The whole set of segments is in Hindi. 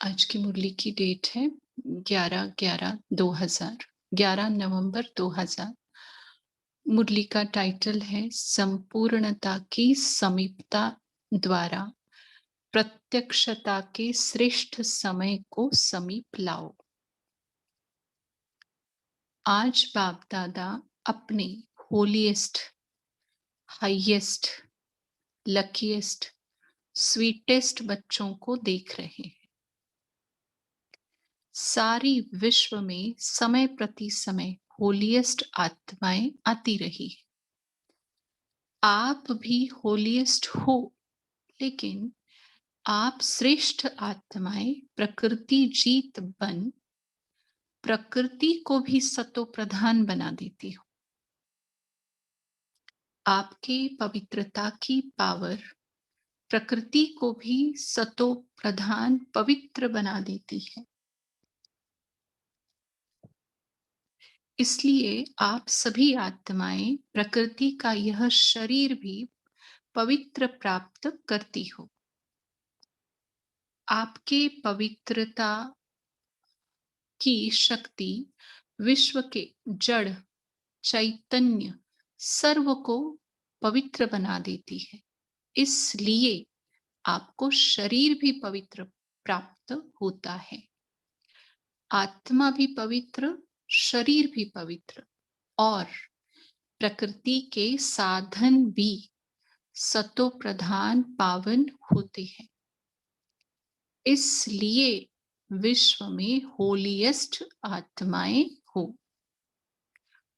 आज की मुरली की डेट है 11/11/2000, 11 नवंबर 2000। मुरली का टाइटल है संपूर्णता की समीपता द्वारा प्रत्यक्षता के श्रेष्ठ समय को समीप लाओ। आज बाप दादा अपने होलीएस्ट, हाईएस्ट, लकीएस्ट, स्वीटेस्ट बच्चों को देख रहे हैं। सारी विश्व में समय प्रति समय होलीएस्ट आत्माएं आती रही है। आप भी होलीएस्ट हो, लेकिन आप श्रेष्ठ आत्माएं प्रकृति जीत बन प्रकृति को भी सतो प्रधान बना देती हो। आपके पवित्रता की पावर प्रकृति को भी सतो प्रधान पवित्र बना देती है। इसलिए आप सभी आत्माएं प्रकृति का यह शरीर भी पवित्र प्राप्त करती हो। आपके पवित्रता की शक्ति विश्व के जड़ चैतन्य सर्व को पवित्र बना देती है। इसलिए आपको शरीर भी पवित्र प्राप्त होता है। आत्मा भी पवित्र, शरीर भी पवित्र, और प्रकृति के साधन भी सतो प्रधान पावन होते हैं। इसलिए विश्व में होलीएस्ट आत्माएं हो।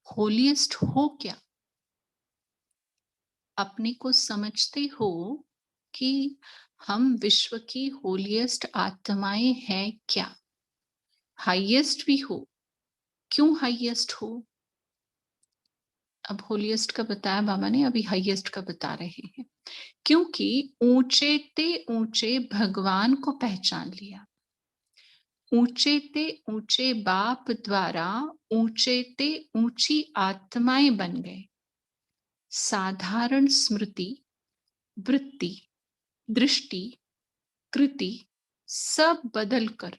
होलीएस्ट हो क्या? अपने को समझते हो कि हम विश्व की होलीएस्ट आत्माएं हैं क्या? हाईएस्ट भी हो। क्यों हाईएस्ट हो? अब होलीएस्ट का बताया बाबा ने, अभी हाईएस्ट का बता रहे हैं। क्योंकि ऊंचे ते ऊंचे भगवान को पहचान लिया। ऊंचे ते ऊंचे बाप द्वारा ऊंचे ते ऊंची आत्माएं बन गए। साधारण स्मृति, वृत्ति, दृष्टि, कृति सब बदलकर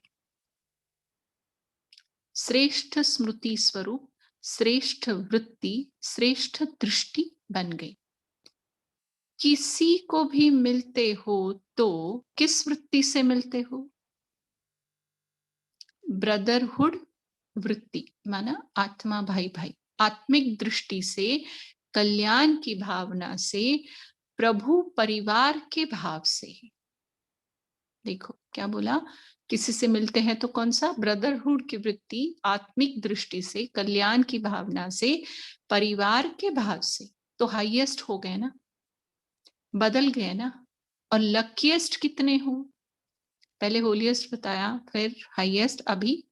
श्रेष्ठ स्मृति स्वरूप, श्रेष्ठ वृत्ति, श्रेष्ठ दृष्टि बन गई। किसी को भी मिलते हो तो किस वृत्ति से मिलते हो? ब्रदरहुड वृत्ति, माना आत्मा भाई भाई, आत्मिक दृष्टि से, कल्याण की भावना से, प्रभु परिवार के भाव से। देखो क्या बोला, किसी से मिलते हैं तो कौन सा? ब्रदरहुड की वृत्ति, आत्मिक दृष्टि से, कल्याण की भावना से, परिवार के भाव से। तो हाईएस्ट हो गए ना, बदल गए ना। और लकीएस्ट कितने हो? पहले होलीएस्ट बताया, फिर हाईएस्ट, अभी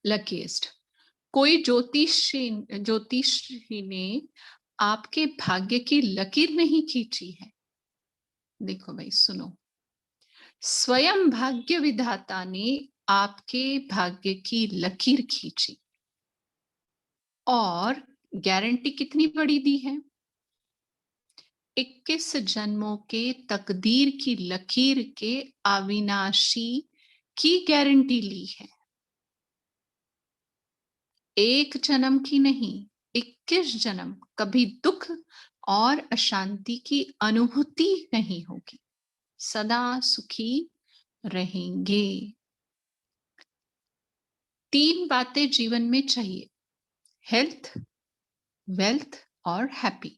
लकीएस्ट। कोई ज्योतिषी ने आपके भाग्य की लकीर नहीं खींची है। देखो भाई सुनो, स्वयं भाग्य विधाता ने आपके भाग्य की लकीर खींची, और गारंटी कितनी बड़ी दी है? 21 जन्मों के तकदीर की लकीर के अविनाशी की गारंटी ली है। एक जन्म की नहीं, 21 जन्म कभी दुख और अशांति की अनुभूति नहीं होगी, सदा सुखी रहेंगे। 3 बातें जीवन में चाहिए: हेल्थ, वेल्थ और हैप्पी।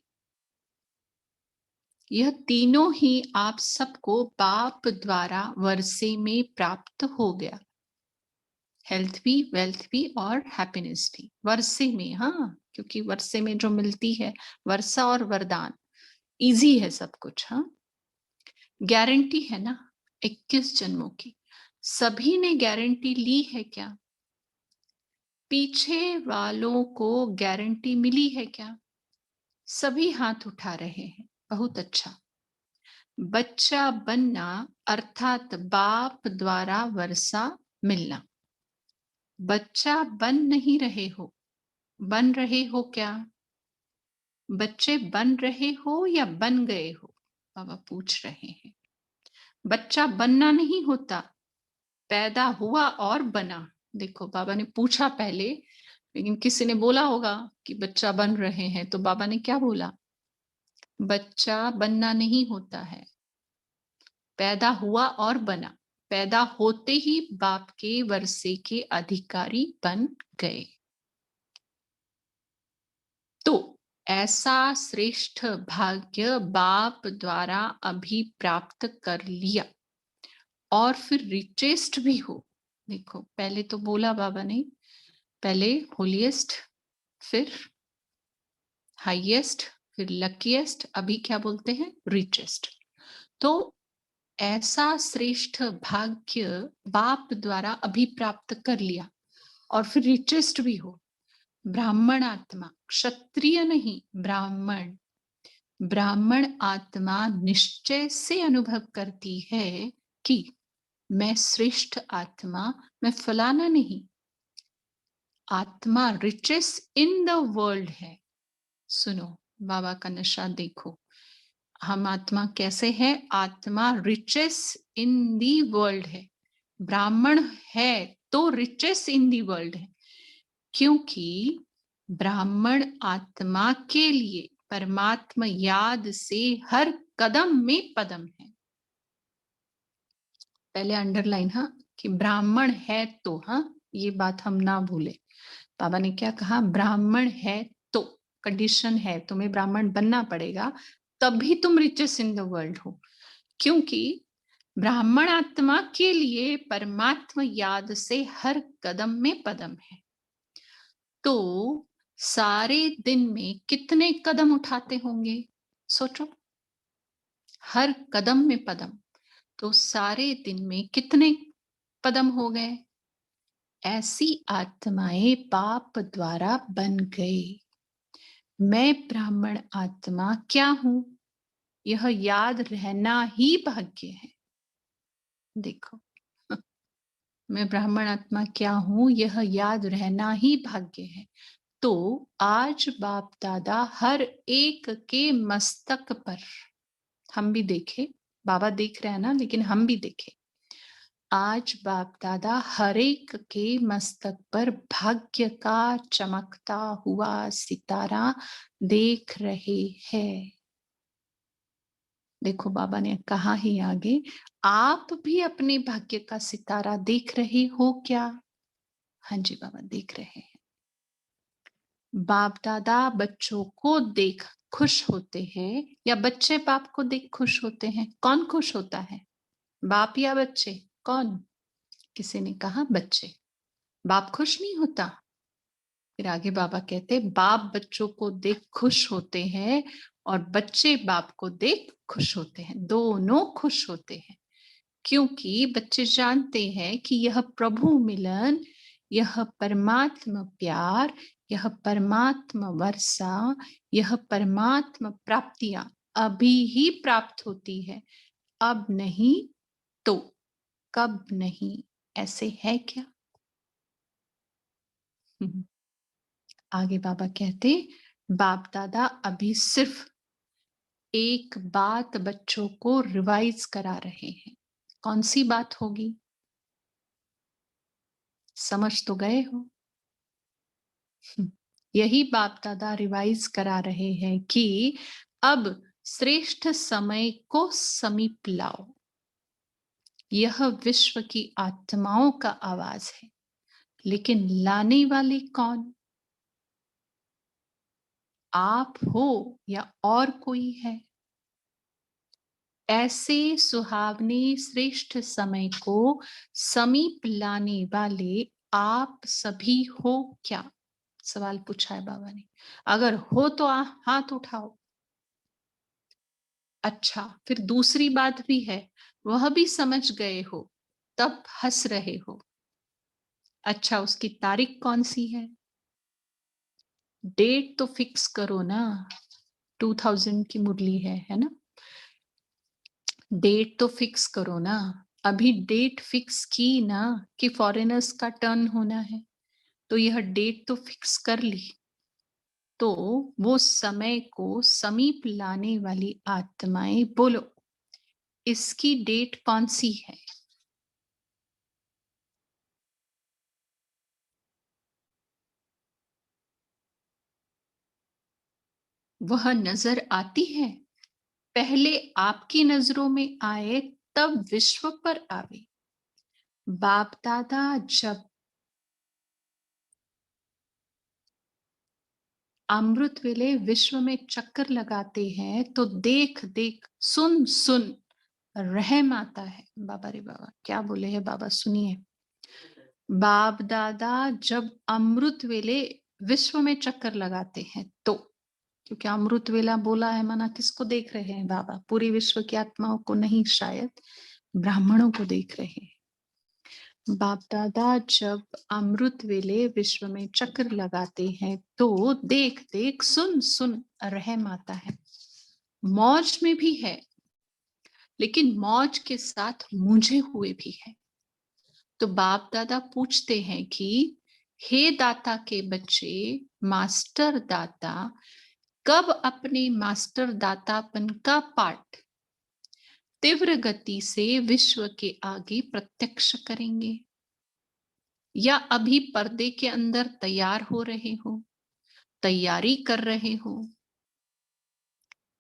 यह तीनों ही आप सबको बाप द्वारा वर्षे में प्राप्त हो गया। हेल्थ भी, वेल्थ भी और हैप्पीनेस भी वर्षे में। हाँ, क्योंकि वर्षे में जो मिलती है, वर्षा और वरदान, इजी है सब कुछ। हाँ, गारंटी है ना 21 जन्मों की। सभी ने गारंटी ली है क्या? पीछे वालों को गारंटी मिली है क्या? सभी हाथ उठा रहे हैं, बहुत अच्छा। बच्चा बनना अर्थात बाप द्वारा वर्षा मिलना। बच्चा बन नहीं रहे हो, बन रहे हो क्या? बच्चे बन रहे हो या बन गए हो? बाबा पूछ रहे हैं। बच्चा बनना नहीं होता, पैदा हुआ और बना। देखो बाबा ने पूछा पहले, लेकिन किसी ने बोला होगा कि बच्चा बन रहे हैं, तो बाबा ने क्या बोला? बच्चा बनना नहीं होता है, पैदा हुआ और बना। पैदा होते ही बाप के वर्षे के अधिकारी बन गए। तो ऐसा श्रेष्ठ भाग्य बाप द्वारा अभी प्राप्त कर लिया और फिर रिचेस्ट भी हो। देखो पहले तो बोला बाबा ने, पहले होलीएस्ट, फिर हाईएस्ट, फिर लकीएस्ट, अभी क्या बोलते हैं? रिचेस्ट। तो ऐसा श्रेष्ठ भाग्य बाप द्वारा अभी प्राप्त कर लिया और फिर रिचेस्ट भी हो। ब्राह्मण आत्मा, क्षत्रिय नहीं, ब्राह्मण। ब्राह्मण आत्मा निश्चय से अनुभव करती है कि मैं श्रेष्ठ आत्मा, मैं फलाना नहीं। आत्मा रिचेस्ट इन द वर्ल्ड है। सुनो बाबा का नशा देखो, हम आत्मा कैसे है? आत्मा रिचेस्ट इन दी वर्ल्ड है। ब्राह्मण है तो रिचेस्ट इन दी वर्ल्ड है, क्योंकि ब्राह्मण आत्मा के लिए परमात्मा याद से हर कदम में पदम है। पहले अंडरलाइन, हाँ, कि ब्राह्मण है तो, हाँ, ये बात हम ना भूले। बाबा ने क्या कहा? ब्राह्मण है तो, कंडीशन है, तुम्हें ब्राह्मण बनना पड़ेगा, तभी तुम रिचेस्ट इन द वर्ल्ड हो। क्योंकि ब्राह्मण आत्मा के लिए परमात्मा याद से हर कदम में पदम है। तो सारे दिन में कितने कदम उठाते होंगे? सोचो, हर कदम में पदम, तो सारे दिन में कितने पदम हो गए? ऐसी आत्माएं पाप द्वारा बन गई। मैं ब्राह्मण आत्मा क्या हूं, यह याद रहना ही भाग्य है। देखो, मैं ब्राह्मण आत्मा क्या हूं, यह याद रहना ही भाग्य है। तो आज बाप दादा हर एक के मस्तक पर, हम भी देखे, बाबा देख रहे हैं ना, लेकिन हम भी देखे, आज बाप दादा हर एक के मस्तक पर भाग्य का चमकता हुआ सितारा देख रहे हैं। देखो बाबा ने कहा ही आगे, आप भी अपने भाग्य का सितारा देख रहे हो क्या? हाँ जी बाबा, देख रहे हैं। बाप दादा बच्चों को देख खुश होते हैं या बच्चे बाप को देख खुश होते हैं? कौन खुश होता है, बाप या बच्चे? कौन? किसी ने कहा बच्चे। बाप खुश नहीं होता? फिर आगे बाबा कहते, बाप बच्चों को देख खुश होते हैं और बच्चे बाप को देख खुश होते हैं, दोनों खुश होते हैं। क्योंकि बच्चे जानते हैं कि यह प्रभु मिलन, यह परमात्मा प्यार, यह परमात्मा वर्षा, यह परमात्मा प्राप्तियां अभी ही प्राप्त होती है, अब नहीं तो कब नहीं। ऐसे है क्या? आगे बाबा कहते, बाप दादा अभी सिर्फ एक बात बच्चों को रिवाइज करा रहे हैं। कौन सी बात होगी? समझ तो गए हो? यही बाप दादा रिवाइज करा रहे हैं कि अब श्रेष्ठ समय को समीप लाओ। यह विश्व की आत्माओं का आवाज है, लेकिन लाने वाले कौन? आप हो या और कोई है? ऐसे सुहावने श्रेष्ठ समय को समीप लाने वाले आप सभी हो क्या? सवाल पूछा है बाबा ने। अगर हो तो हाथ उठाओ। अच्छा, फिर दूसरी बात भी है, वह भी समझ गए हो तब हंस रहे हो। अच्छा, उसकी तारीख कौन सी है? डेट तो फिक्स करो ना। 2000 की मुरली है ना? डेट तो फिक्स करो ना। अभी डेट फिक्स की ना कि फॉरेनर्स का टर्न होना है, तो यह डेट तो फिक्स कर ली। तो वो समय को समीप लाने वाली आत्माएं बोलो, इसकी डेट कौन सी है? वह नजर आती है, पहले आपकी नजरों में आए तब विश्व पर आवे। बाप दादा जब अमृत वेले विश्व में चक्कर लगाते हैं तो देख देख सुन सुन रहम आता है। बाबा रे बाबा क्या बोले हैं बाबा, सुनिए। बाप दादा जब अमृत वेले विश्व में चक्कर लगाते हैं तो, क्योंकि अमृत वेला बोला है माना किसको देख रहे हैं बाबा? पूरी विश्व की आत्माओं को नहीं, शायद ब्राह्मणों को देख रहे हैं। बाप दादा जब अमृत वेले विश्व में चक्र लगाते हैं तो देख देख सुन सुन रहम आता है। मौज में भी है, लेकिन मौज के साथ मूंझे हुए भी है। तो बाप दादा पूछते हैं कि हे दाता के बच्चे, मास्टर दाता कब अपने मास्टर दातापन का पाठ तीव्र गति से विश्व के आगे प्रत्यक्ष करेंगे, या अभी पर्दे के अंदर तैयार हो रहे हो, तैयारी कर रहे हो?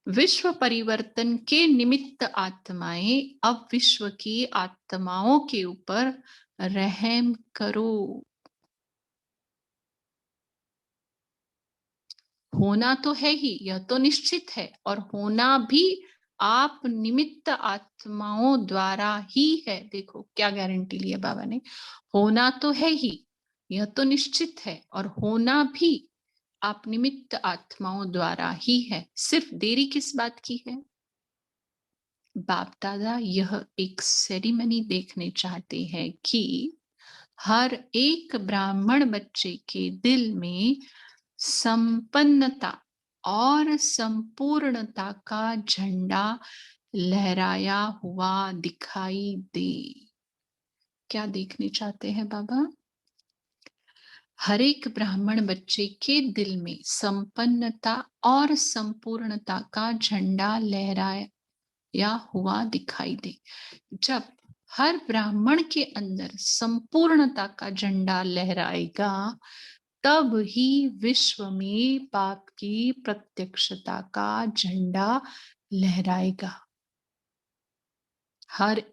विश्व परिवर्तन के निमित्त आत्माएं अब विश्व की आत्माओं के ऊपर रहम करो। होना तो है ही, यह तो निश्चित है, और होना भी आप निमित्त आत्माओं द्वारा ही है। देखो क्या गारंटी लिया बाबा ने, होना तो है ही, यह तो निश्चित है, और होना भी आप निमित्त आत्माओं द्वारा ही है। सिर्फ देरी किस बात की है? बाप दादा यह एक सेरेमनी देखने चाहते हैं कि हर एक ब्राह्मण बच्चे के दिल में संपन्नता और संपूर्णता का झंडा लहराया हुआ दिखाई दे। क्या देखने चाहते हैं बाबा? हर एक ब्राह्मण बच्चे के दिल में संपन्नता और संपूर्णता का झंडा लहराया हुआ दिखाई दे। जब हर ब्राह्मण के अंदर संपूर्णता का झंडा लहराएगा, तब ही विश्व में पाप की प्रत्यक्षता का झंडा लहराएगा। हर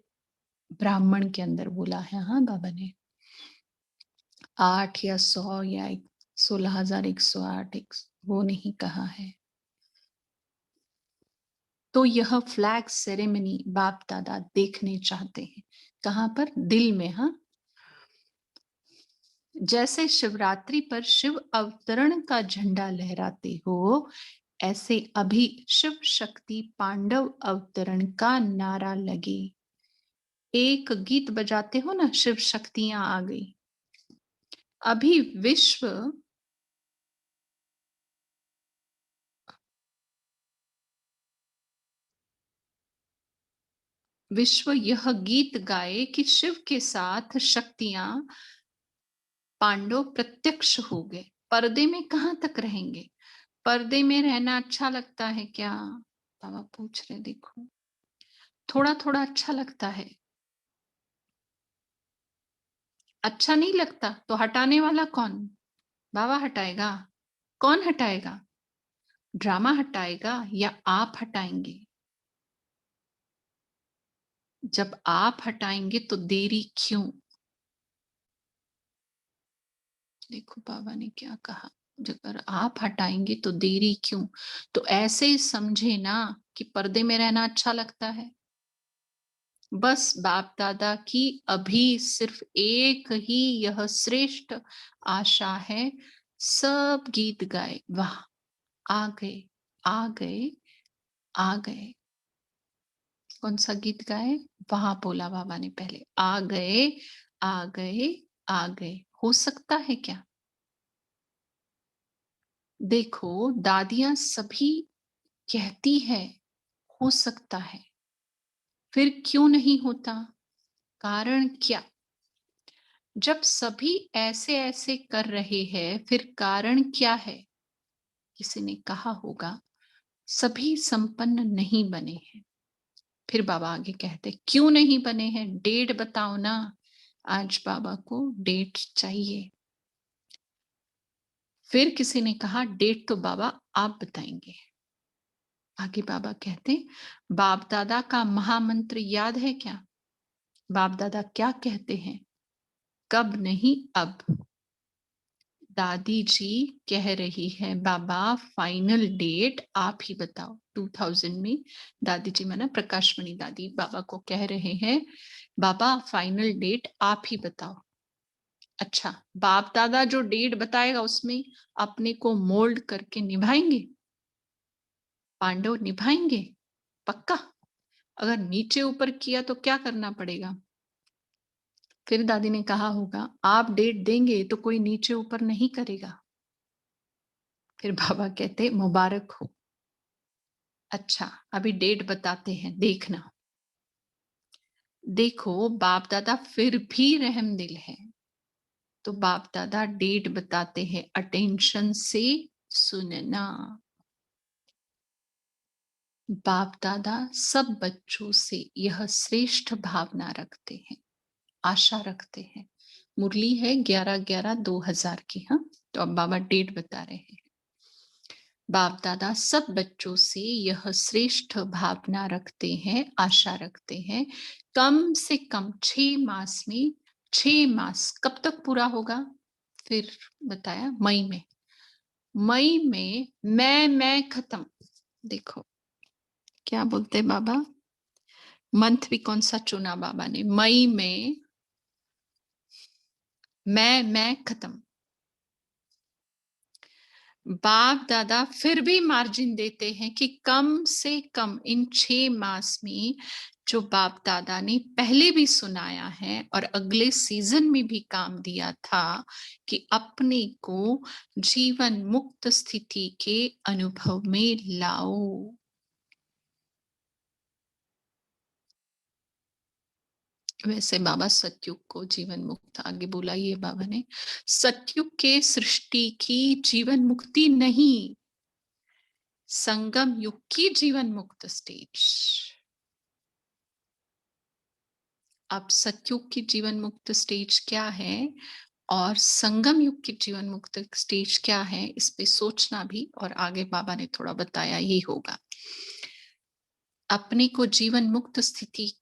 ब्राह्मण के अंदर बोला है, हाँ बाबा ने 8 या 100 या 16,108 वो नहीं कहा है। तो यह फ्लैग सेरेमनी बाप दादा देखने चाहते हैं। कहां पर? दिल में। हाँ, जैसे शिवरात्रि पर शिव अवतरण का झंडा लहराते हो, ऐसे अभी शिव शक्ति पांडव अवतरण का नारा लगे। एक गीत बजाते हो ना, शिव शक्तियां आ गई। अभी विश्व यह गीत गाए कि शिव के साथ शक्तियां पांडव प्रत्यक्ष हो गए। पर्दे में कहां तक रहेंगे? पर्दे में रहना अच्छा लगता है क्या? बाबा पूछ रहे, देखो थोड़ा थोड़ा अच्छा लगता है। अच्छा नहीं लगता तो हटाने वाला कौन? बाबा हटाएगा। कौन हटाएगा? ड्रामा हटाएगा या आप हटाएंगे? जब आप हटाएंगे तो देरी क्यों? देखो बाबा ने क्या कहा, अगर आप हटाएंगे तो देरी क्यों? तो ऐसे ही समझे ना कि पर्दे में रहना अच्छा लगता है। बस बाप दादा की अभी सिर्फ एक ही यह श्रेष्ठ आशा है, सब गीत गाए, वाह आ गए आ गए आ गए। कौन सा गीत गाए? वहां बोला बाबा ने पहले, आ गए आ गए आ गए। हो सकता है क्या? देखो दादियां सभी कहती है हो सकता है, फिर क्यों नहीं होता? कारण क्या? जब सभी ऐसे ऐसे कर रहे हैं, फिर कारण क्या है? किसी ने कहा होगा सभी संपन्न नहीं बने हैं। फिर बाबा आगे कहते क्यों नहीं बने हैं? डेट बताओ ना। आज बाबा को डेट चाहिए। फिर किसी ने कहा डेट तो बाबा आप बताएंगे। आगे बाबा कहते, बाप दादा का महामंत्र याद है क्या? बाप दादा क्या कहते हैं? कब नहीं अब। दादी जी कह रही है, बाबा फाइनल डेट आप ही बताओ। 2000 में दादी जी माना प्रकाशमणि दादी बाबा को कह रहे हैं, बाबा फाइनल डेट आप ही बताओ। अच्छा, बाप दादा जो डेट बताएगा उसमें अपने को मोल्ड करके निभाएंगे? पांडव निभाएंगे पक्का? अगर नीचे ऊपर किया तो क्या करना पड़ेगा? फिर दादी ने कहा होगा, आप डेट देंगे तो कोई नीचे ऊपर नहीं करेगा। फिर बाबा कहते, मुबारक हो। अच्छा, अभी डेट बताते हैं, देखना। देखो, बाप दादा फिर भी रहमदिल है। तो बाप दादा डेट बताते हैं, अटेंशन से सुनना। बाप दादा सब बच्चों से यह श्रेष्ठ भावना रखते हैं, आशा रखते हैं। मुरली है 11/11/2000 की। हाँ, तो अब बाबा डेट बता रहे हैं। बाप दादा सब बच्चों से यह श्रेष्ठ भावना रखते हैं, आशा रखते हैं, कम से कम 6 मास में। 6 मास कब तक पूरा होगा? फिर बताया मई में। मई में मैं खत्म। देखो क्या बोलते बाबा, मंथ भी कौन सा चुना बाबा ने? मई में मैं खत्म। बाप दादा फिर भी मार्जिन देते हैं कि कम से कम इन 6 मास में जो बाप दादा ने पहले भी सुनाया है और अगले सीजन में भी काम दिया था कि अपने को जीवन मुक्त स्थिति के अनुभव में लाओ। वैसे बाबा सतयुग को जीवन मुक्त आगे बोला ये बाबा ने, सतयुग के सृष्टि की जीवन मुक्ति नहीं, संगम युग की जीवन मुक्त स्टेज। अब सतयुग की जीवन मुक्त स्टेज क्या है और संगम युग की जीवन मुक्त स्टेज क्या है, इस पे सोचना भी, और आगे बाबा ने थोड़ा बताया ये होगा। अपने को जीवन मुक्त स्थिति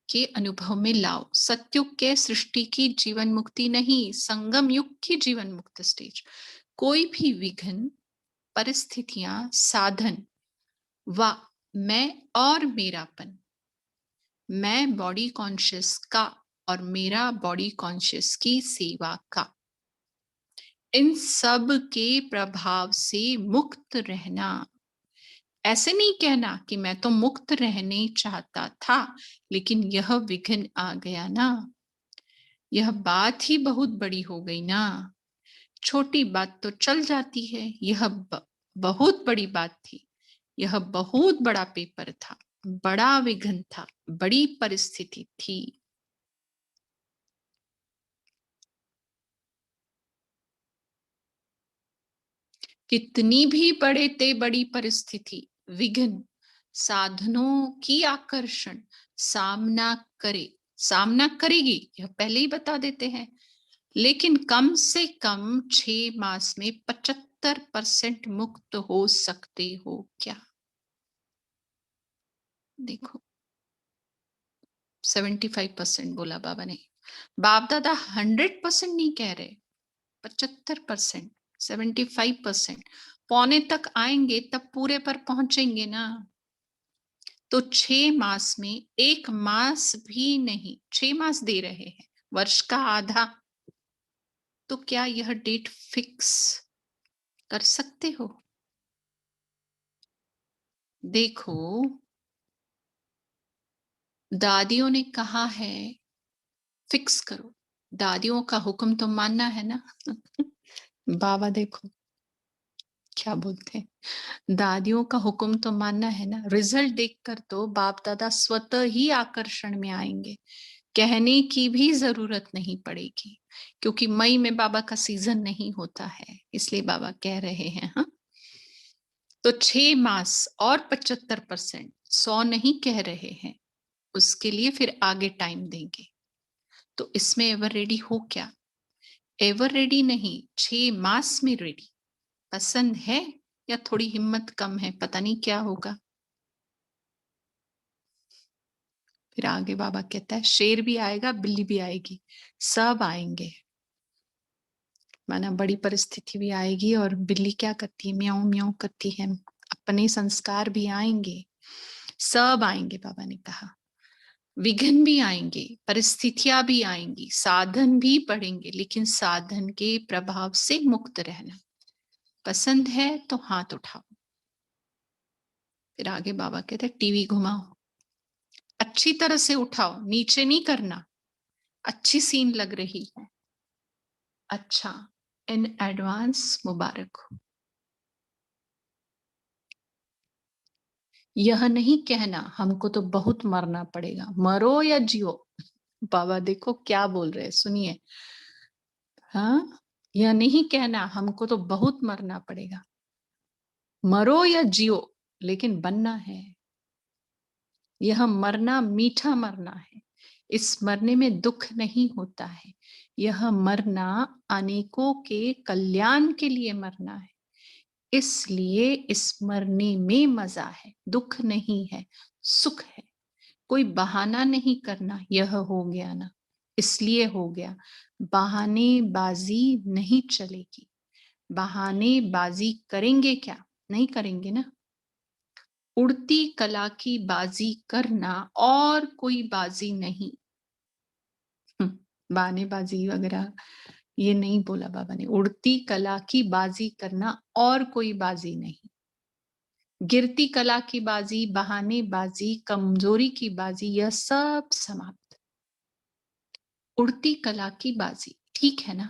के अनुभव में लाओ। सतयुग के सृष्टि की जीवन मुक्ति नहीं, संगम युग की जीवन मुक्त स्टेज। कोई भी विघ्न, परिस्थितियां, साधन व मैं और मेरापन, मैं बॉडी कॉन्शियस का और मेरा बॉडी कॉन्शियस की सेवा का, इन सब के प्रभाव से मुक्त रहना। ऐसे नहीं कहना कि मैं तो मुक्त रहने चाहता था लेकिन यह विघ्न आ गया ना, यह बात ही बहुत बड़ी हो गई ना। छोटी बात तो चल जाती है, यह बहुत बड़ी बात थी, यह बहुत बड़ा पेपर था, बड़ा विघ्न था, बड़ी परिस्थिति थी। कितनी भी बड़े ते बड़ी परिस्थिति, विघ्न, साधनों की आकर्षण सामना करे, सामना करेगी, यह पहले ही बता देते हैं। लेकिन कम से कम 6 मास में 75% मुक्त हो सकते हो क्या? देखो 75% बोला बाबा ने। बाप दादा 100% नहीं कह रहे, 75%, 75%। पौने तक आएंगे तब पूरे पर पहुंचेंगे ना। तो 6 मास में 1 मास भी नहीं, 6 मास दे रहे हैं, वर्ष का आधा। तो क्या यह डेट फिक्स कर सकते हो? देखो, दादियों ने कहा है फिक्स करो, दादियों का हुक्म तो मानना है ना। बाबा देखो क्या बोलते हैं, दादियों का हुक्म तो मानना है ना। रिजल्ट देखकर तो बाप दादा स्वतः ही आकर्षण में आएंगे, कहने की भी जरूरत नहीं पड़ेगी, क्योंकि मई में बाबा का सीजन नहीं होता है, इसलिए बाबा कह रहे हैं। हाँ, तो 6 मास और 75%, 100 नहीं कह रहे हैं, उसके लिए फिर आगे टाइम देंगे। तो इसमें एवर रेडी हो क्या? एवर रेडी नहीं, 6 मास में रेडी। पसंद है या थोड़ी हिम्मत कम है, पता नहीं क्या होगा। फिर आगे बाबा कहता है शेर भी आएगा, बिल्ली भी आएगी, सब आएंगे। माना बड़ी परिस्थिति भी आएगी और बिल्ली क्या करती है, म्याऊं म्याऊं करती है। अपने संस्कार भी आएंगे, सब आएंगे। बाबा ने कहा विघ्न भी आएंगे, परिस्थितियां भी आएंगी, साधन भी पड़ेंगे, लेकिन साधन के प्रभाव से मुक्त रहना। पसंद है तो हाथ उठाओ। फिर आगे बाबा कहते हैं टीवी घुमाओ, अच्छी तरह से उठाओ, नीचे नहीं करना। अच्छी सीन लग रही है, अच्छा, इन एडवांस मुबारक हो। यह नहीं कहना हमको तो बहुत मरना पड़ेगा, मरो या जियो। बाबा देखो क्या बोल रहे हैं, सुनिए। हाँ, यह नहीं कहना हमको तो बहुत मरना पड़ेगा, मरो या जियो, लेकिन बनना है। यह मरना मीठा मरना है, इस मरने में दुख नहीं होता है। यह मरना अनेकों के कल्याण के लिए मरना है, इसलिए इस मरने में मजा है, दुख नहीं है, सुख है। कोई बहाना नहीं करना, यह हो गया ना इसलिए हो गया। बहानेबाजी नहीं चलेगी। बहानेबाजी करेंगे क्या, नहीं करेंगे ना। उड़ती कला की बाजी करना और कोई बाजी नहीं। बहानेबाजी वगैरह ये नहीं बोला बाबा ने। उड़ती कला की बाजी करना और कोई बाजी नहीं। गिरती कला की बाजी, बहानेबाजी, कमजोरी की बाजी, यह सब समाप्त। उड़ती कला की बाजी, ठीक है ना।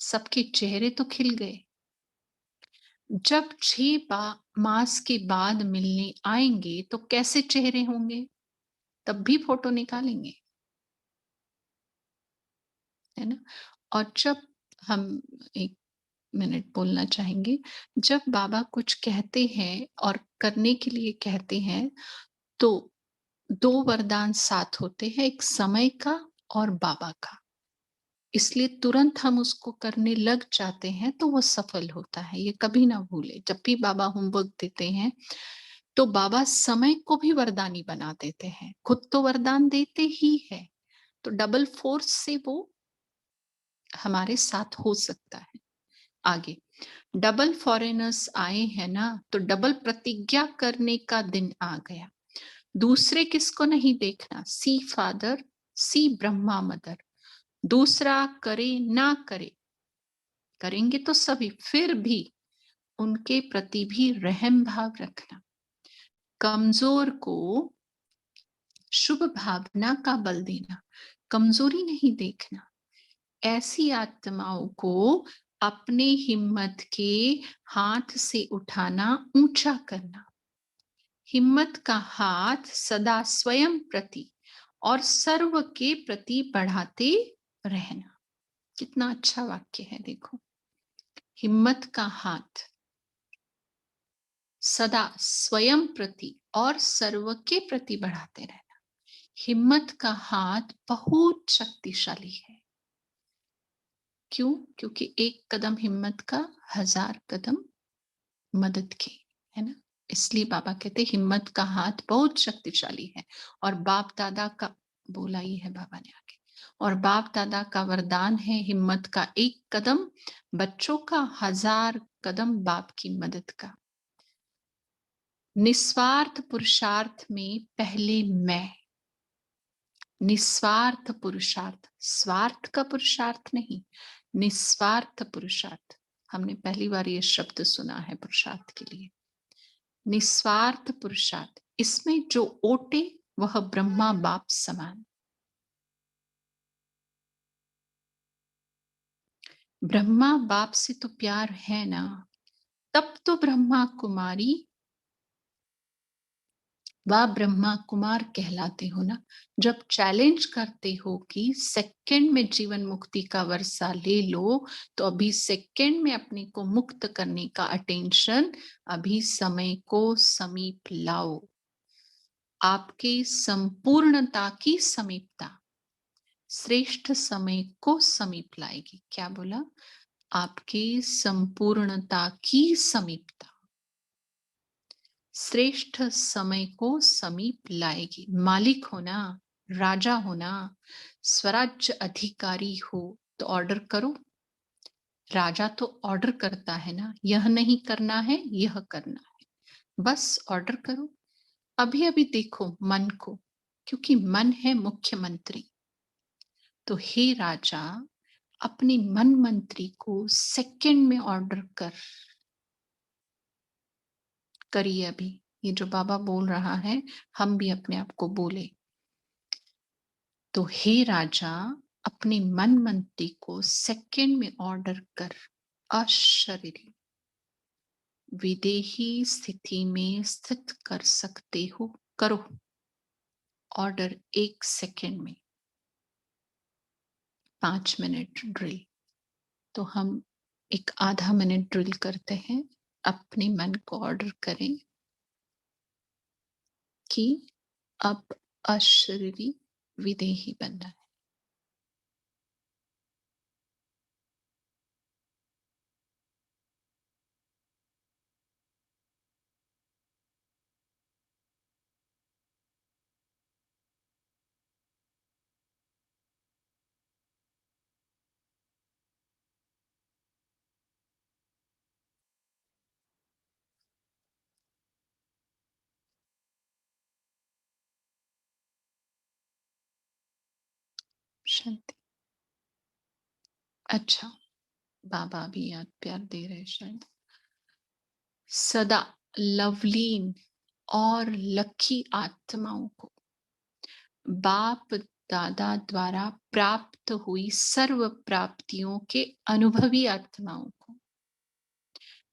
सबके चेहरे तो खिल गए। जब 6 मास के बाद मिलने आएंगे तो कैसे चेहरे होंगे, तब भी फोटो निकालेंगे, है ना। और जब हम 1 मिनट बोलना चाहेंगे, जब बाबा कुछ कहते हैं और करने के लिए कहते हैं तो 2 वरदान साथ होते हैं, एक समय का और बाबा का। इसलिए तुरंत हम उसको करने लग जाते हैं तो वो सफल होता है, ये कभी ना भूले। जब भी बाबा होमवर्क देते हैं तो बाबा समय को भी वरदानी बना देते हैं। खुद तो वरदान देते ही है, तो डबल फोर्स से वो हमारे साथ हो सकता है। आगे डबल फॉरेनर्स आए हैं ना, तो डबल प्रतिज्ञा करने का दिन आ गया। दूसरे किसको नहीं देखना, सी फादर, सी ब्रह्मा मदर। दूसरा करे ना करे, करेंगे तो सभी, फिर भी उनके प्रति भी रहम भाव रखना। कमजोर को शुभ भावना का बल देना, कमजोरी नहीं देखना। ऐसी आत्माओं को अपने हिम्मत के हाथ से उठाना, ऊंचा करना। हिम्मत का हाथ सदा स्वयं प्रति और सर्व के प्रति बढ़ाते रहना। कितना अच्छा वाक्य है, देखो। हिम्मत का हाथ सदा स्वयं प्रति और सर्व के प्रति बढ़ाते रहना। हिम्मत का हाथ बहुत शक्तिशाली है। क्यों? क्योंकि एक कदम हिम्मत का 1000 कदम मदद के, है ना। इसलिए बाबा कहते हिम्मत का हाथ बहुत शक्तिशाली है। और बाप दादा का बोला ही है बाबा ने आगे, और बाप दादा का वरदान है हिम्मत का 1 कदम, बच्चों का 1000 कदम बाप की मदद का। निस्वार्थ पुरुषार्थ में पहले मैं, निस्वार्थ पुरुषार्थ, स्वार्थ का पुरुषार्थ नहीं, निस्वार्थ पुरुषार्थ। हमने पहली बार ये शब्द सुना है पुरुषार्थ के लिए। निस्वार्थ पुरुषार्थ, इसमें जो ओटे वह ब्रह्मा बाप समान। ब्रह्मा बाप से तो प्यार है ना, तब तो ब्रह्मा कुमारी व ब्रह्मा कुमार कहलाते हो ना। जब चैलेंज करते हो कि सेकंड में जीवन मुक्ति का वर्षा ले लो, तो अभी सेकंड में अपने को मुक्त करने का अटेंशन, अभी समय को समीप लाओ। आपके संपूर्णता की समीपता श्रेष्ठ समय को समीप लाएगी। क्या बोला? आपके संपूर्णता की समीपता। श्रेष्ठ समय को समीप लाएगी। मालिक होना, राजा होना, स्वराज्य अधिकारी हो तो ऑर्डर करो। राजा तो ऑर्डर करता है ना, यह नहीं करना है, यह करना है, बस ऑर्डर करो। अभी अभी देखो मन को, क्योंकि मन है मुख्यमंत्री। तो हे राजा, अपने मन मंत्री को सेकंड में ऑर्डर करिए। अभी ये जो बाबा बोल रहा है, हम भी अपने आप को बोले। तो हे राजा, अपने मन मंत्री को सेकंड में ऑर्डर कर, अशरीरी विदेही स्थिति में स्थित कर सकते हो, करो ऑर्डर 1 सेकंड में। 5 मिनट ड्रिल। तो हम एक आधा मिनट ड्रिल करते हैं। अपने मन को ऑर्डर करें कि अब अशरीरी विदेही बनना है। शांति। अच्छा, बाबा भी याद प्यार दे रहे शायद। सदा लवलीन और लकी आत्माओं को बाप दादा द्वारा प्राप्त हुई सर्व प्राप्तियों के अनुभवी आत्माओं को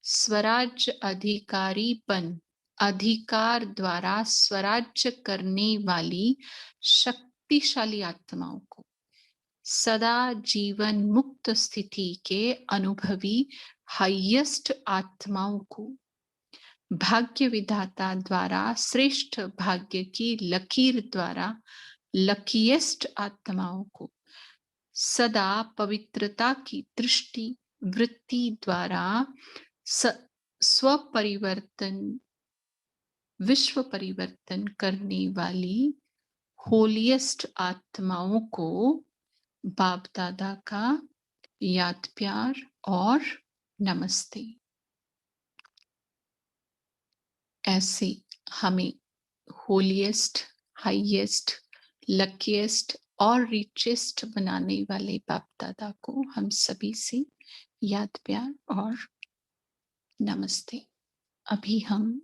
स्वराज्य अधिकारीपन अधिकार द्वारा स्वराज्य करने वाली शक्तिशाली आत्माओं को सदा जीवन मुक्त स्थिति के अनुभवी हाईएस्ट आत्माओं को भाग्य विधाता द्वारा श्रेष्ठ भाग्य की लकीर द्वारा लकीएस्ट आत्माओं को सदा पवित्रता की दृष्टि वृत्ति द्वारा स्व परिवर्तन विश्व परिवर्तन करने वाली होलिएस्ट आत्माओं को बाप दादा का याद प्यार और नमस्ते। ऐसे हमें होलिएस्ट, हाईएस्ट, लकीएस्ट और रिचेस्ट बनाने वाले बाप दादा को हम सभी से याद प्यार और नमस्ते। अभी हम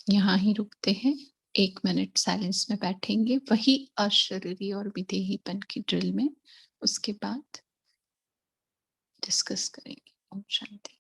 यहाँ ही रुकते हैं। 1 मिनट साइलेंस में बैठेंगे, वही अशरीरी और विदेहीपन की ड्रिल में। उसके बाद डिस्कस करेंगे। ओम शांति।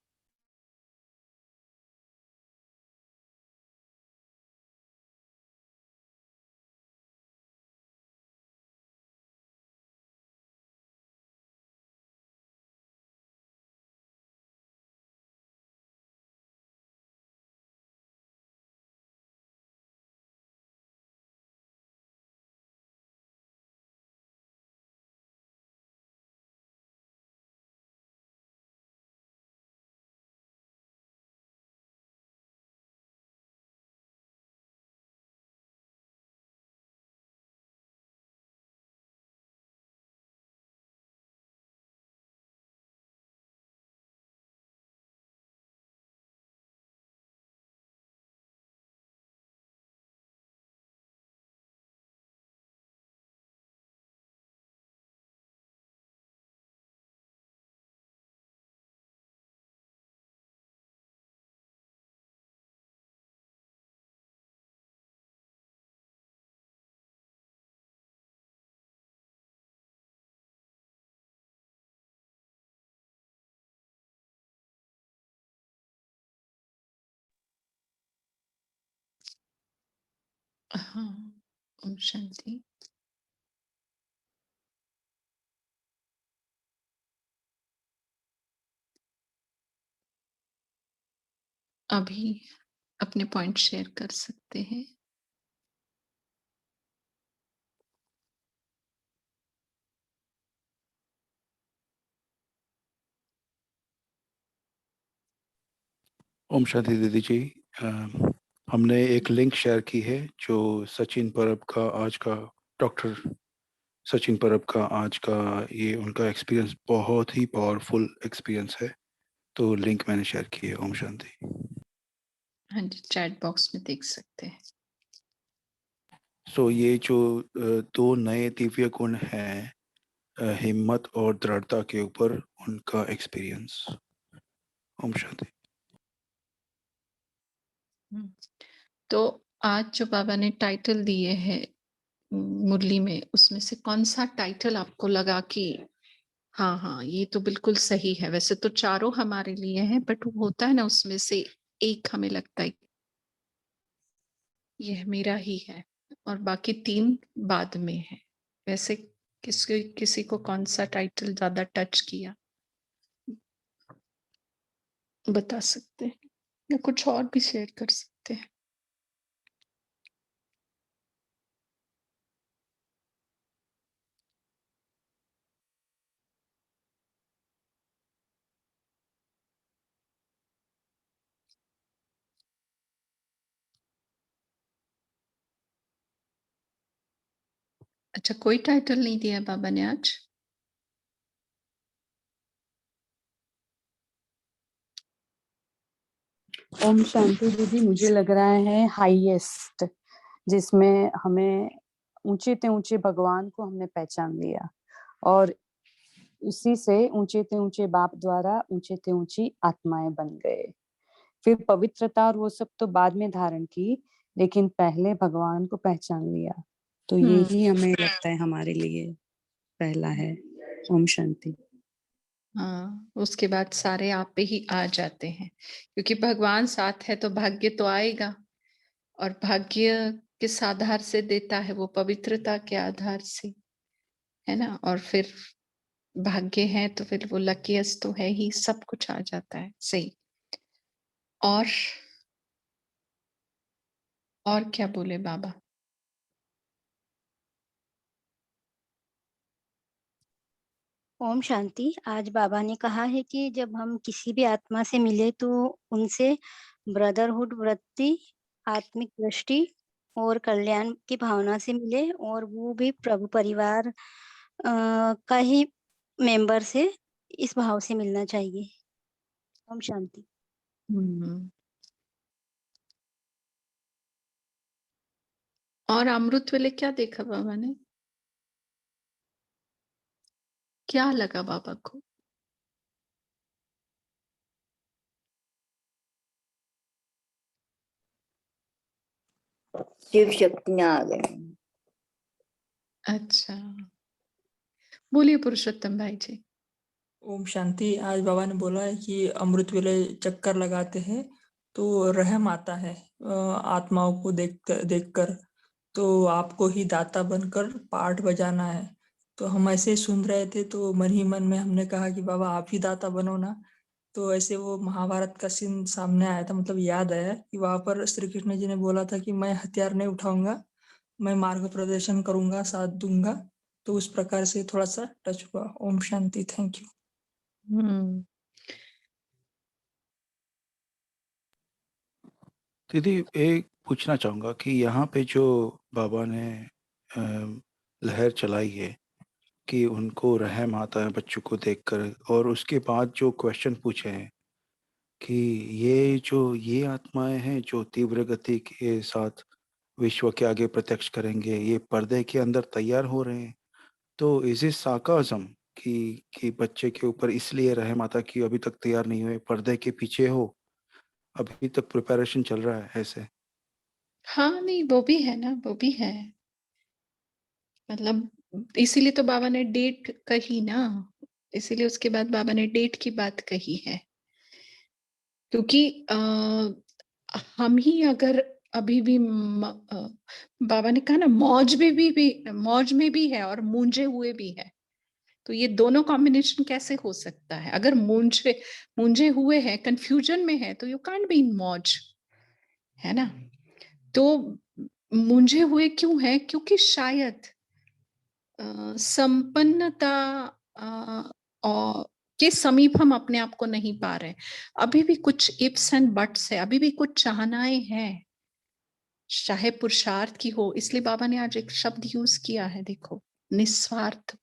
हाँ, ओम शांति। अभी अपने पॉइंट शेयर कर सकते हैं। ओम शांति दीदी जी। हमने एक लिंक शेयर की है जो सचिन परब का आज का, डॉक्टर सचिन परब का आज का, ये उनका एक्सपीरियंस बहुत ही पावरफुल एक्सपीरियंस है, तो लिंक मैंने शेयर की है। ओम शांति। हाँ जी, चैट बॉक्स में देख सकते हैं। सो ये जो दो नए दिव्य गुण हैं, हिम्मत और दृढ़ता के ऊपर उनका एक्सपीरियंस। ओम शांति। तो आज जो बाबा ने टाइटल दिए हैं मुरली में, उसमें से कौन सा टाइटल आपको लगा कि हाँ हाँ ये तो बिल्कुल सही है? वैसे तो चारों हमारे लिए हैं, बट होता है ना, उसमें से एक हमें लगता है ये मेरा ही है और बाकी तीन बाद में है। वैसे किसी को कौन सा टाइटल ज्यादा टच किया, बता सकते हैं या कुछ और भी शेयर कर सकते हैं? अच्छा, कोई टाइटल नहीं दिया बाबा ने आज? ओम शांति दीदी, मुझे लग रहा है हाईएस्ट, जिसमें हमें ऊंचे ते ऊंचे भगवान को हमने पहचान लिया और उसी से ऊंचे ते ऊंचे बाप द्वारा ऊंचे ते ऊंची आत्माएं बन गए। फिर पवित्रता और वो सब तो बाद में धारण की, लेकिन पहले भगवान को पहचान लिया, तो यही हमें लगता है हमारे लिए पहला है। ओम शांति। हाँ, उसके बाद सारे आप पे ही आ जाते हैं, क्योंकि भगवान साथ है तो भाग्य तो आएगा। और भाग्य किस आधार से देता है? वो पवित्रता के आधार से, है ना। और फिर भाग्य है तो फिर वो लकीएस्ट तो है ही, सब कुछ आ जाता है। सही। और क्या बोले बाबा? ओम शांति। आज बाबा ने कहा है कि जब हम किसी भी आत्मा से मिले तो उनसे ब्रदरहुड वृत्ति, आत्मिक दृष्टि और कल्याण की भावना से मिले, और वो भी प्रभु परिवार का ही मेंबर से इस भाव से मिलना चाहिए। ओम शांति। और अमृत वेले क्या देखा बाबा ने? क्या लगा बाबा को? शिव शक्तियां आ गई। अच्छा, बोलिए पुरुषोत्तम भाई जी। ओम शांति। आज बाबा ने बोला है कि अमृत वेले चक्कर लगाते हैं तो रहम आता है आत्माओं को देखकर, तो आपको ही दाता बनकर पाठ बजाना है। तो हम ऐसे सुन रहे थे तो मन ही मन में हमने कहा कि बाबा आप ही दाता बनो ना। तो ऐसे वो महाभारत का सीन सामने आया था, मतलब याद आया कि वहां पर श्री कृष्ण जी ने बोला था कि मैं हथियार नहीं उठाऊंगा, मैं मार्ग प्रदर्शन करूंगा, साथ दूंगा। तो उस प्रकार से थोड़ा सा टच हुआ। ओम शांति। Thank you. दीदी एक पूछना चाहूँगा कि यहाँ पे जो बाबा ने लहर चलाई है कि उनको रहम आता है बच्चों को देखकर, और उसके बाद जो क्वेश्चन पूछे हैं कि ये आत्माएं हैं जो तीव्र गति के साथ विश्व के आगे प्रत्यक्ष करेंगे, ये पर्दे के अंदर तैयार हो रहे हैं, तो इज इट साकाज़म कि बच्चे के ऊपर इसलिए रहम आता कि अभी तक तैयार नहीं हुए, पर्दे के पीछे हो, अभी तक प्रिपरेशन चल रहा है ऐसे? हाँ, नहीं वो भी है ना, वो भी है। मतलब इसीलिए तो बाबा ने डेट कही ना, इसीलिए उसके बाद बाबा ने डेट की बात कही है। क्योंकि हम ही अगर अभी भी बाबा ने कहा ना, मौज में भी है और मूंझे हुए भी है, तो ये दोनों कॉम्बिनेशन कैसे हो सकता है? अगर मूंझे हुए हैं, कंफ्यूजन में है, तो यू कांट बी इन मौज, है ना। तो मूंझे हुए क्यों है? क्योंकि शायद संपन्नता और के समीप हम अपने आप को नहीं पा रहे, अभी भी कुछ इफ्स एंड बट्स है, अभी भी कुछ चाहनाएं हैं, चाहे पुरुषार्थ की हो। इसलिए बाबा ने आज एक शब्द यूज किया है, देखो, निस्वार्थ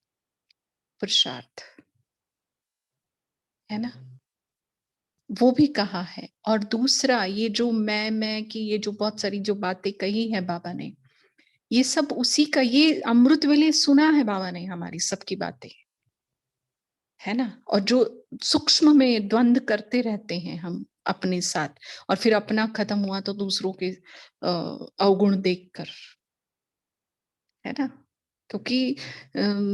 पुरुषार्थ, है ना, वो भी कहा है। और दूसरा ये जो मैं की ये जो बहुत सारी जो बातें कही है बाबा ने, ये सब उसी का, ये अमृत वेले सुना है बाबा ने हमारी सबकी बातें, है ना। और जो सूक्ष्म में द्वंद्व करते रहते हैं हम अपने साथ, और फिर अपना खत्म हुआ तो दूसरों के अवगुण देखकर, है ना, क्योंकि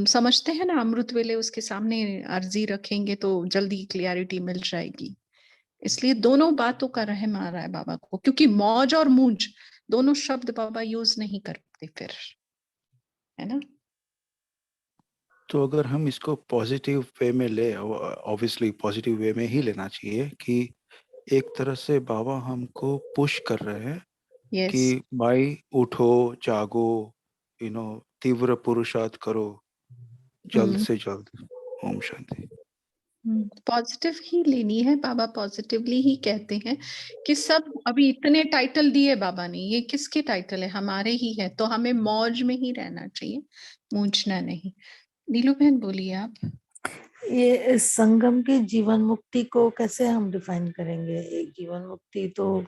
समझते हैं ना अमृत वेले उसके सामने अर्जी रखेंगे तो जल्दी क्लियरिटी मिल जाएगी। इसलिए दोनों बातों का रहम आ रहा है बाबा को, क्योंकि मौज और मूंज दोनों शब्द बाबा यूज नहीं करते फिर, है ना। तो अगर हम इसको पॉजिटिव वे में ले, ऑब्वियसली पॉजिटिव वे में ही लेना चाहिए कि एक तरह से बाबा हमको पुश कर रहे हैं यस, कि भाई उठो, जागो, तीव्र पुरुषार्थ करो, जल्द से जल्द। ओम शांति। पॉजिटिव ही लेनी है। बाबा पॉजिटिवली ही कहते हैं कि सब, अभी इतने टाइटल दिए बाबा ने, ये किसके टाइटल है? हमारे ही है, तो हमें मौज में ही रहना चाहिए, मूंझना नहीं। नीलू बहन बोलिए आप। ये संगम की जीवन मुक्ति को कैसे हम डिफाइन करेंगे? एक जीवन मुक्ति तो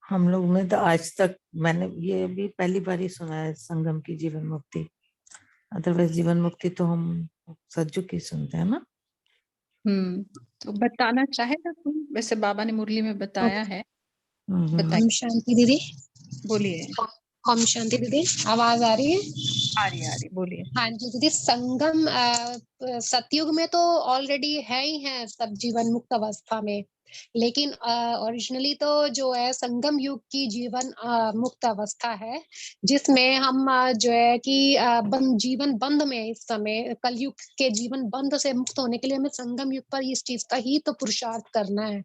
हम लोग ने तो आज तक, मैंने ये भी पहली बार ही सुना है संगम की जीवन मुक्ति। अदरवाइज जीवन मुक्ति तो हम सज्जू की सुनते हैं ना। तो बताना चाहेगा तुम? वैसे बाबा ने मुरली में बताया है, बताइए। ओम शांति दीदी। बोलिए। ओम शांति दीदी, आवाज आ रही है? आ रही, बोलिए। हाँ जी दीदी, संगम सतयुग में तो ऑलरेडी है ही है सब जीवन मुक्त अवस्था में, लेकिन ओरिजिनली तो जो है संगम युग की जीवन मुक्त अवस्था है, जिसमें हम जो है कि जीवन बंध में, इस समय कलयुग के जीवन बंध से मुक्त होने के लिए हमें संगम युग पर इस चीज का ही तो पुरुषार्थ करना है।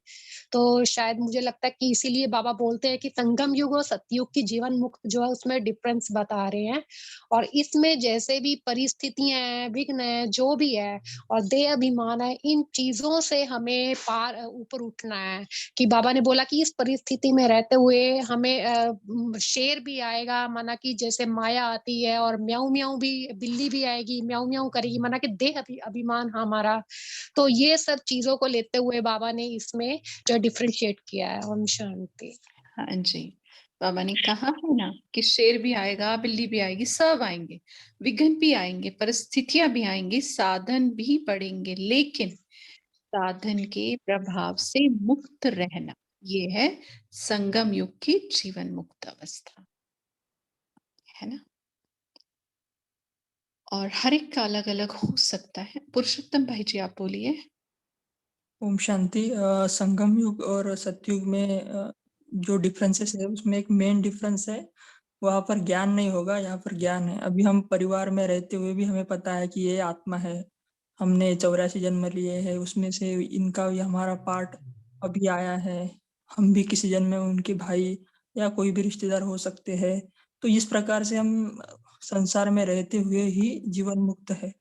तो शायद मुझे लगता है कि इसीलिए बाबा बोलते हैं कि संगम युग और सतयुग की जीवन मुक्त जो है उसमें डिफरेंस बता रहे हैं। और इसमें जैसे भी परिस्थितियां हैं, विघ्न है, जो भी है, और देह अभिमान है, इन चीजों से हमें पार ऊपर उठना है। कि बाबा ने बोला कि इस परिस्थिति में रहते हुए हमें शेर भी आएगा, माना कि जैसे माया आती है, और म्याऊ म्याऊ भी, बिल्ली भी आएगी, म्याऊ म्याऊ करेगी, माना कि देह अभिमान हमारा। तो ये सब चीजों को लेते हुए बाबा ने इसमें जो डिफरेंशिएट किया है। ओम शांति। हाँ जी, बाबा ने कहा है ना कि शेर भी आएगा, बिल्ली भी आएगी, सब आएंगे, विघ्न भी आएंगे, परिस्थितियां भी आएंगी, साधन भी पड़ेंगे, लेकिन साधन के प्रभाव से मुक्त रहना, ये है संगम युग की जीवन मुक्त अवस्था, है ना। और हर एक का अलग अलग हो सकता है। पुरुषोत्तम भाई जी आप बोलिए। ओम शांति। संगम युग और सतयुग में जो डिफरेंसेस है उसमें एक मेन डिफरेंस है, वहां पर ज्ञान नहीं होगा, यहाँ पर ज्ञान है। अभी हम परिवार में रहते हुए भी हमें पता है कि ये आत्मा है, हमने 84 जन्म लिए हैं, उसमें से इनका भी हमारा पार्ट अभी आया है, हम भी किसी जन्म में उनके भाई या कोई भी रिश्तेदार हो सकते हैं। तो इस प्रकार से हम संसार में रहते हुए ही जीवन मुक्त है।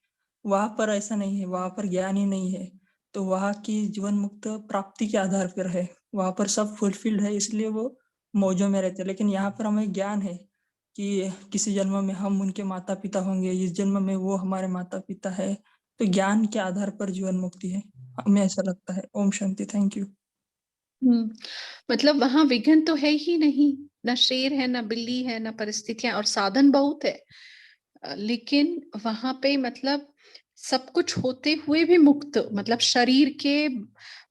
वहां पर ऐसा नहीं है, वहां पर ज्ञान ही नहीं है, तो वहां की जीवन मुक्त प्राप्ति के आधार पर है, वहां पर सब फुलफिल्ड है, इसलिए वो मौजों में रहते हैं। लेकिन यहाँ पर हमें ज्ञान है कि किसी जन्म में हम उनके माता पिता होंगे, इस जन्म में वो हमारे माता पिता है, तो ज्ञान के आधार पर जीवन मुक्ति है, हमें ऐसा लगता है। ओम शांति। Thank you. मतलब वहां विघ्न तो है ही नहीं, ना शेर है, ना बिल्ली है, ना परिस्थितियां, और साधन बहुत है, लेकिन वहां पे मतलब सब कुछ होते हुए भी मुक्त, मतलब शरीर के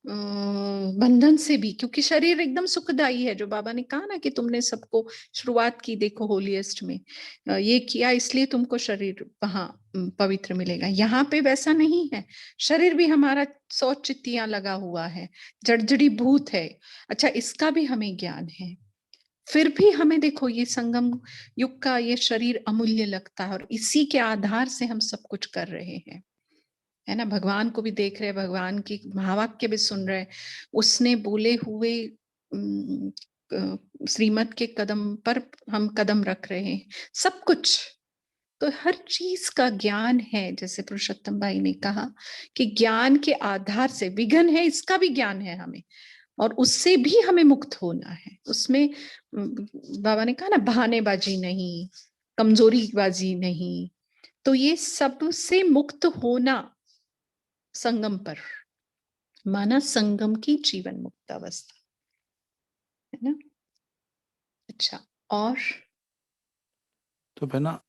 बंधन से भी, क्योंकि शरीर एकदम सुखदायी है, जो बाबा ने कहा ना कि तुमने सबको शुरुआत की, देखो होलीएस्ट में ये किया, इसलिए तुमको शरीर वहां पवित्र मिलेगा। यहाँ पे वैसा नहीं है, शरीर भी हमारा 100 चित्तियां लगा हुआ है, जड़जड़ी भूत है। अच्छा, इसका भी हमें ज्ञान है, फिर भी हमें देखो ये संगम युग का ये शरीर अमूल्य लगता है, और इसी के आधार से हम सब कुछ कर रहे हैं, है ना। भगवान को भी देख रहे हैं, भगवान की महावाक्य भी सुन रहे हैं, उसने बोले हुए श्रीमत के कदम पर हम कदम रख रहे हैं, सब कुछ तो हर चीज का ज्ञान है, जैसे पुरुषोत्तम भाई ने कहा कि ज्ञान के आधार से, विघन है इसका भी ज्ञान है हमें, और उससे भी हमें मुक्त होना है। उसमें बाबा ने कहा ना, बहानेबाजी नहीं, कमजोरीबाजी नहीं, तो ये सब से मुक्त होना संगम पर, माना संगम की जीवन मुक्त अवस्था, है ना। अच्छा, और तो बहना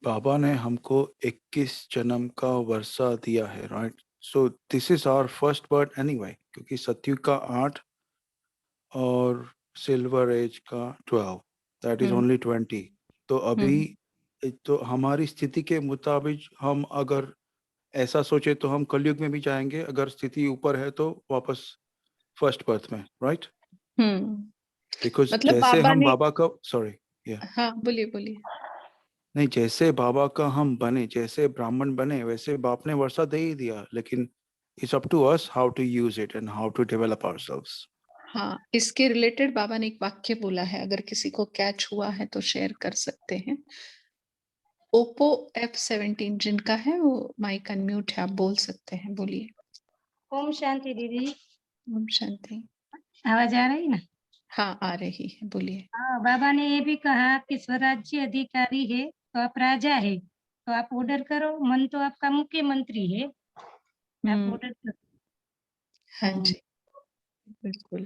बाबा ने हमको 21 जन्म का वर्षा दिया है, right? So this is our first birth anyway, क्योंकि सतयुग का 8 और सिल्वर एज का 12, दैट इज ओनली 20। तो अभी तो हमारी स्थिति के मुताबिक हम अगर ऐसा सोचे तो हम कलयुग में भी जाएंगे, अगर स्थिति ऊपर है तो वापस फर्स्ट बर्थ में, राइट? बिकॉज मतलब जैसे बाबा हम ने, बाबा का, सॉरी, हाँ बोलिए बोलिए। नहीं, जैसे बाबा का हम बने, जैसे ब्राह्मण बने, वैसे बाप ने वर्षा दे ही दिया, लेकिन it's up to us how to use it and how to develop ourselves. हाँ, इसके रिलेटेड बाबा ने एक वाक्य बोला है, अगर किसी को कैच हुआ है तो शेयर कर सकते हैं। ओप्पो F17 जिनका है वो माइक अनम्यूट है, आप बोल सकते हैं, बोलिए। ओम शांति दीदी। ओम शांति। आवाज आ रही ना? हाँ आ रही है, बोलिए। हाँ, बाबा ने ये भी कहा कि स्वराज्य अधिकारी है तो आप राजा है, तो आप ऑर्डर करो, मन तो आपका मुख्यमंत्री है, आप ऑर्डर करो। हाँ जी, बिल्कुल।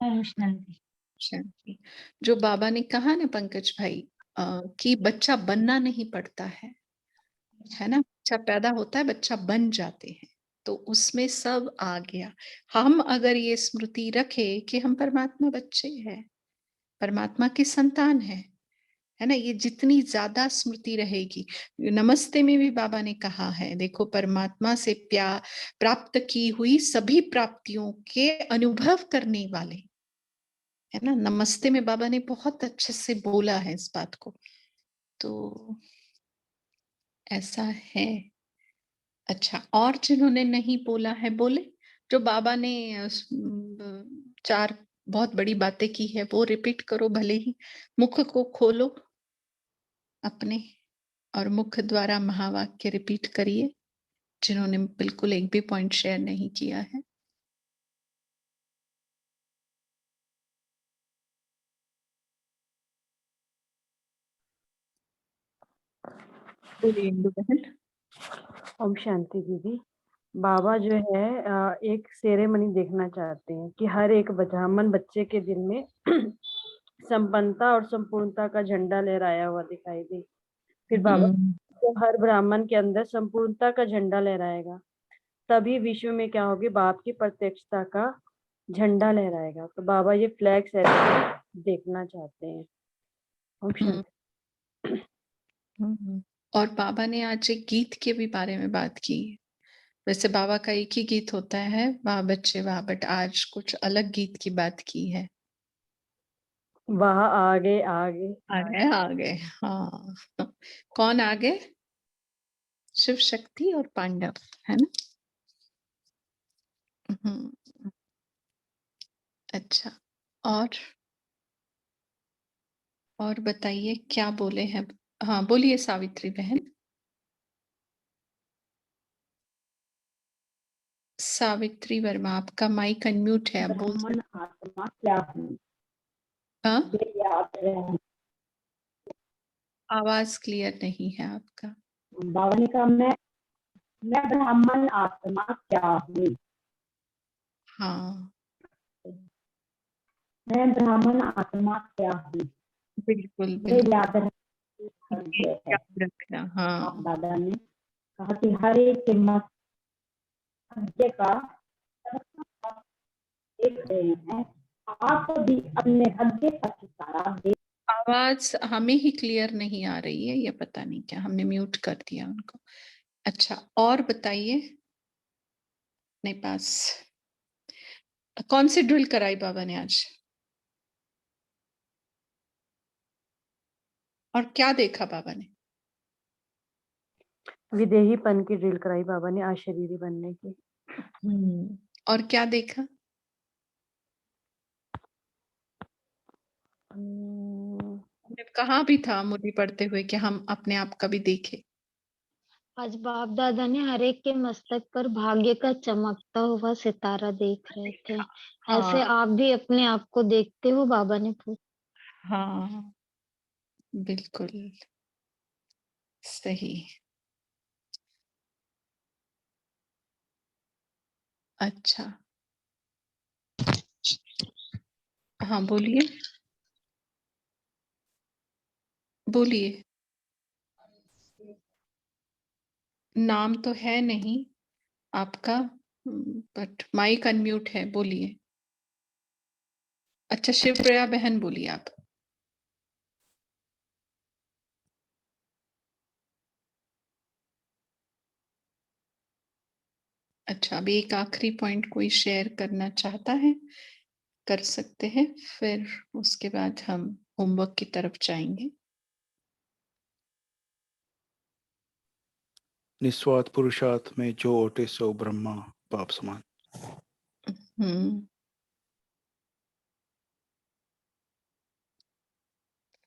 ओम शांति। शांति। जो बाबा ने कहा ना पंकज भाई, कि बच्चा बनना नहीं पड़ता है ना, बच्चा पैदा होता है, बच्चा बन जाते हैं, तो उसमें सब आ गया। हम अगर ये स्मृति रखे कि हम परमात्मा बच्चे हैं, परमात्मा की संतान है ना, ये जितनी ज्यादा स्मृति रहेगी। नमस्ते में भी बाबा ने कहा है, देखो परमात्मा से प्यार प्राप्त की हुई सभी प्राप्तियों के अनुभव करने वाले, है ना। नमस्ते में बाबा ने बहुत अच्छे से बोला है इस बात को, तो ऐसा है। अच्छा, और जिन्होंने नहीं बोला है बोले। जो बाबा ने 4 बहुत बड़ी बातें की है वो रिपीट करो, भले ही मुख को खोलो अपने और मुख द्वारा महावाक्य रिपीट करिए, जिन्होंने बिल्कुल एक भी पॉइंट शेयर नहीं किया है। बोलिए इंदु बहन। ओम शांति दीदी। बाबा जो है एक सेरेमनी देखना चाहते हैं कि हर एक ब्राह्मण बच्चे के दिल में संपन्नता और संपूर्णता का झंडा लहराया हुआ दिखाई दे। फिर बाबा तो हर ब्राह्मण के अंदर संपूर्णता का झंडा लहराएगा, तभी विश्व में क्या होगी, बाप की प्रत्यक्षता का झंडा लहराएगा। तो बाबा ये फ्लैग सेरेमनी देखना चाहते हैं। ओम शांति। और बाबा ने आज एक गीत के भी बारे में बात की। वैसे बाबा का एक ही गीत होता है, वाह बच्चे वाह, बट आज कुछ अलग गीत की बात की है। वाह आगे आगे आगे, हाँ। कौन आगे? शिव शक्ति और पांडव, है ना। अच्छा, और बताइए क्या बोले हैं। हाँ बोलिए सावित्री बहन। सावित्री वर्मा, आपका माइक अनम्यूट है, आप बोल सकते। आत्मा क्या है? हाँ, ये याद रहे। आवाज क्लियर नहीं है आपका। बाबा ने कहा मैं ब्राह्मण आत्मा क्या हूँ? हाँ मैं ब्राह्मण आत्मा क्या हूँ? बिल्कुल ये बिल्कुल, याद रखना है। याद रखना। आप हाँ दादा ने कहा कि हर एक के मध्य का देख रहे हैं, आप भी अपने हृदय का सितारा देख। आवाज हमें ही क्लियर नहीं आ रही है, ये पता नहीं क्या, हमने म्यूट कर दिया उनको। अच्छा, और बताइए अपने पास कौन सी ड्रिल कराई बाबा ने आज, और क्या देखा बाबा ने? विदेहीपन की ड्रिल कराई बाबा ने, अशरीरी बनने की। और क्या देखा? आपने कहा भी था मुरली पढ़ते हुए कि हम अपने आप का भी देखें। आज बाप दादा ने हर एक के मस्तक पर भाग्य का चमकता हुआ सितारा देख रहे थे। ऐसे हाँ आप भी अपने आप को देखते हो? बाबा ने पूछा। हाँ, बिल्कुल सही। अच्छा, हाँ बोलिए बोलिए। नाम तो है नहीं आपका, बट माइक अनम्यूट है, बोलिए। अच्छा, शिवप्रिया बहन बोलिए आप। अच्छा, अभी एक आखिरी पॉइंट कोई शेयर करना चाहता है, कर सकते हैं, फिर उसके बाद हम होमवर्क की तरफ जाएंगे। निस्वार्थ पुरुषार्थ में जो ओटे सो ब्रह्मा बाप समान।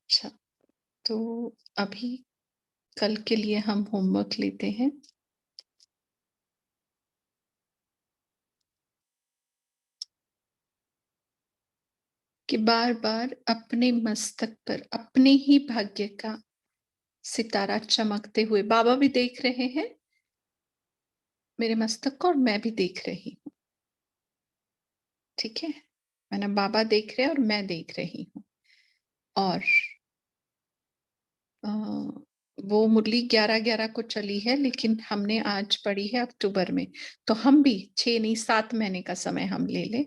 अच्छा, तो अभी कल के लिए हम होमवर्क लेते हैं। कि बार बार अपने मस्तक पर अपने ही भाग्य का सितारा चमकते हुए, बाबा भी देख रहे हैं मेरे मस्तक को और मैं भी देख रही हूँ, ठीक है, मैंने बाबा देख रहे हैं और मैं देख रही हूँ। और वो मुरली 11-11 को चली है, लेकिन हमने आज पढ़ी है अक्टूबर में, तो हम भी 6 नहीं 7 महीने का समय हम ले लें।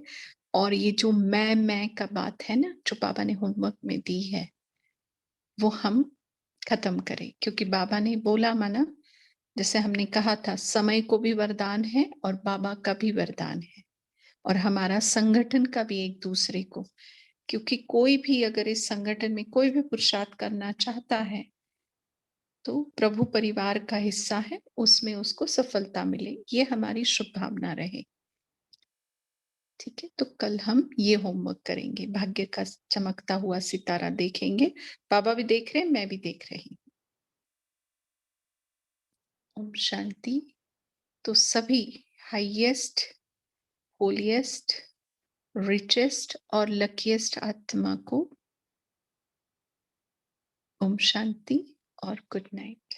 और ये जो मैं का बात है ना, जो बाबा ने होमवर्क में दी है, वो हम खत्म करें, क्योंकि बाबा ने बोला माना, जैसे हमने कहा था, समय को भी वरदान है और बाबा का भी वरदान है, और हमारा संगठन का भी एक दूसरे को, क्योंकि कोई भी अगर इस संगठन में कोई भी पुरुषार्थ करना चाहता है तो प्रभु परिवार का हिस्सा है, उसमें उसको सफलता मिले, ये हमारी शुभ भावना रहे। ठीक है, तो कल हम ये होमवर्क करेंगे, भाग्य का चमकता हुआ सितारा देखेंगे। बाबा भी देख रहे हैं, मैं भी देख रही हूँ। ओम शांति। तो सभी हाईएस्ट, होलीएस्ट, रिचेस्ट और लकीएस्ट आत्मा को ओम शांति और गुड नाइट।